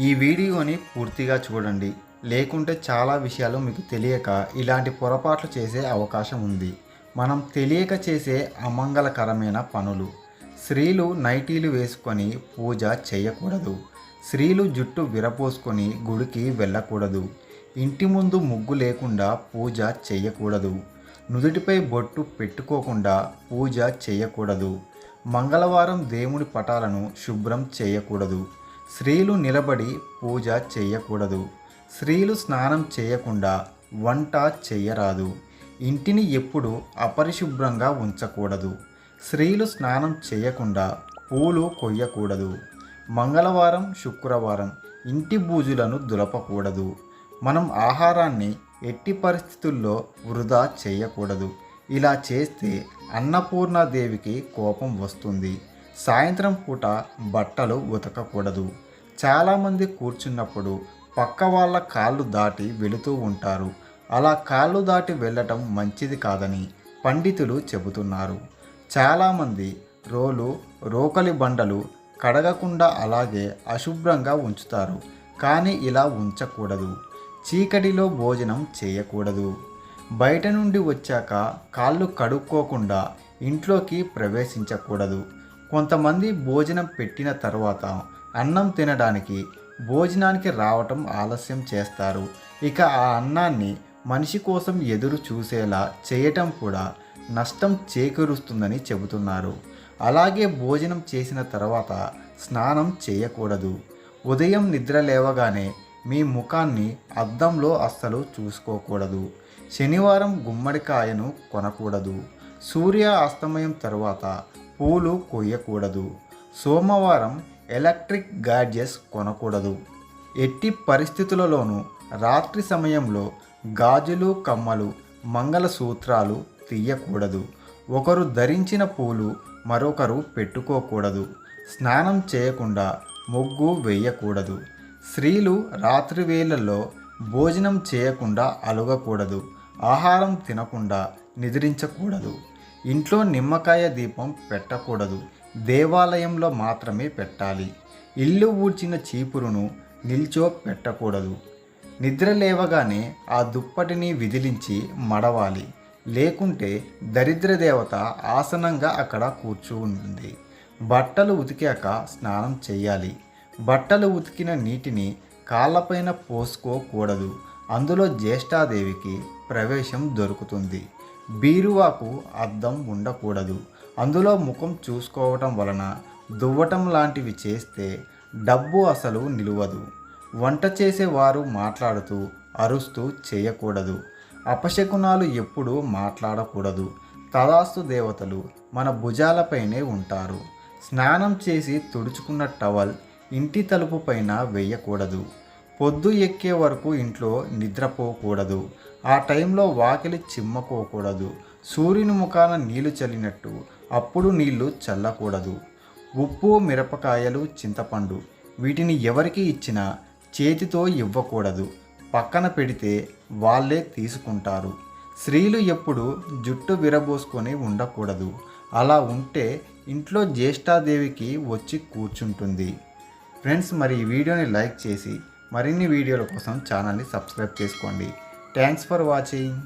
ఈ వీడియోని పూర్తిగా చూడండి, లేకుంటే చాలా విషయాలు మీకు తెలియక ఇలాంటి పొరపాట్లు చేసే అవకాశం ఉంది. మనం తెలియక చేసే అమంగళకరమైన పనులు. స్త్రీలు నైటీలు వేసుకొని పూజ చేయకూడదు. స్త్రీలు జుట్టు విరపోసుకొని గుడికి వెళ్ళకూడదు. ఇంటి ముందు ముగ్గు లేకుండా పూజ చేయకూడదు. నుదుటిపై బొట్టు పెట్టుకోకుండా పూజ చేయకూడదు. మంగళవారం దేవుడి పటాలను శుభ్రం చేయకూడదు. స్త్రీలు నిలబడి పూజ చేయకూడదు. స్త్రీలు స్నానం చేయకుండా వంట చేయరాదు. ఇంటిని ఎప్పుడు అపరిశుభ్రంగా ఉంచకూడదు. స్త్రీలు స్నానం చేయకుండా పూలు కొయ్యకూడదు. మంగళవారం, శుక్రవారం ఇంటి బూజులను దులపకూడదు. మనం ఆహారాన్ని ఎట్టి పరిస్థితుల్లో వృధా చేయకూడదు. ఇలా చేస్తే అన్నపూర్ణాదేవికి కోపం వస్తుంది. సాయంత్రం పూట బట్టలు ఉతకకూడదు. చాలామంది కూర్చున్నప్పుడు పక్క వాళ్ళ కాళ్ళు దాటి వెళుతూ ఉంటారు. అలా కాళ్ళు దాటి వెళ్ళటం మంచిది కాదని పండితులు చెబుతున్నారు. చాలామంది రోకలి బండలు కడగకుండా అలాగే అశుభ్రంగా ఉంచుతారు. కానీ ఇలా ఉంచకూడదు. చీకటిలో భోజనం చేయకూడదు. బయట నుండి వచ్చాక కాళ్ళు కడుక్కోకుండా ఇంట్లోకి ప్రవేశించకూడదు. కొంతమంది భోజనం పెట్టిన తర్వాత అన్నం తినడానికి భోజనానికి రావటం ఆలస్యం చేస్తారు. ఇక ఆ అన్నాన్ని మనిషి కోసం ఎదురు చూసేలా చేయటం కూడా నష్టం చేకూరుస్తుందని చెబుతున్నారు. అలాగే భోజనం చేసిన తర్వాత స్నానం చేయకూడదు. ఉదయం నిద్ర లేవగానే మీ ముఖాన్ని అద్దంలో అస్సలు చూసుకోకూడదు. శనివారం గుమ్మడికాయను కొనకూడదు. సూర్య అస్తమయం తర్వాత పూలు కొయ్యకూడదు. సోమవారం ఎలక్ట్రిక్ గాడ్జెట్స్ కొనకూడదు. ఎట్టి పరిస్థితులలోనూ రాత్రి సమయంలో గాజులు, కమ్మలు, మంగళసూత్రాలు తీయకూడదు. ఒకరు ధరించిన పూలు మరొకరు పెట్టుకోకూడదు. స్నానం చేయకుండా ముగ్గు వేయకూడదు. స్త్రీలు రాత్రి వేళల్లో భోజనం చేయకుండా అలగకూడదు. ఆహారం తినకుండా నిద్రించకూడదు. ఇంట్లో నిమ్మకాయ దీపం పెట్టకూడదు. దేవాలయంలో మాత్రమే పెట్టాలి. ఇల్లు ఊడ్చిన చీపురును నిల్చో పెట్టకూడదు. నిద్ర లేవగానే ఆ దుప్పటిని విదిలించి మడవాలి. లేకుంటే దరిద్ర దేవత ఆసనంగా అక్కడ కూర్చుంటుంది. బట్టలు ఉతికాక స్నానం చేయాలి. బట్టలు ఉతికిన నీటిని కాళ్ళపైన పోసుకోకూడదు. అందులో జ్యేష్ఠాదేవికి ప్రవేశం దొరుకుతుంది. బీరువాకు అద్దం ఉండకూడదు. అందులో ముఖం చూసుకోవటం వలన దువ్వటం లాంటివి చేస్తే డబ్బు అసలు నిలువదు. వంట చేసేవారు మాట్లాడుతూ అరుస్తూ చేయకూడదు. అపశకునాలు ఎప్పుడూ మాట్లాడకూడదు. తదాస్తు దేవతలు మన భుజాలపైనే ఉంటారు. స్నానం చేసి తుడుచుకున్న టవల్ ఇంటి తలుపు పైన వేయకూడదు. పొద్దు ఎక్కే వరకు ఇంట్లో నిద్రపోకూడదు. ఆ టైంలో వాకిలి చిమ్మకోకూడదు. సూర్యుని ముఖాన నీళ్లు చల్లినట్టు అప్పుడు నీళ్లు చల్లకూడదు. ఉప్పు, మిరపకాయలు, చింతపండు వీటిని ఎవరికి ఇచ్చినా చేతితో ఇవ్వకూడదు. పక్కన పెడితే వాళ్ళే తీసుకుంటారు. స్త్రీలు ఎప్పుడు జుట్టు విరబోసుకొని ఉండకూడదు. అలా ఉంటే ఇంట్లో జ్యేష్ఠాదేవికి వచ్చి కూర్చుంటుంది. ఫ్రెండ్స్, మరి ఈ వీడియోని లైక్ చేసి మరిన్ని వీడియోల కోసం ఛానల్ని సబ్స్క్రైబ్ చేసుకోండి. Thanks for watching.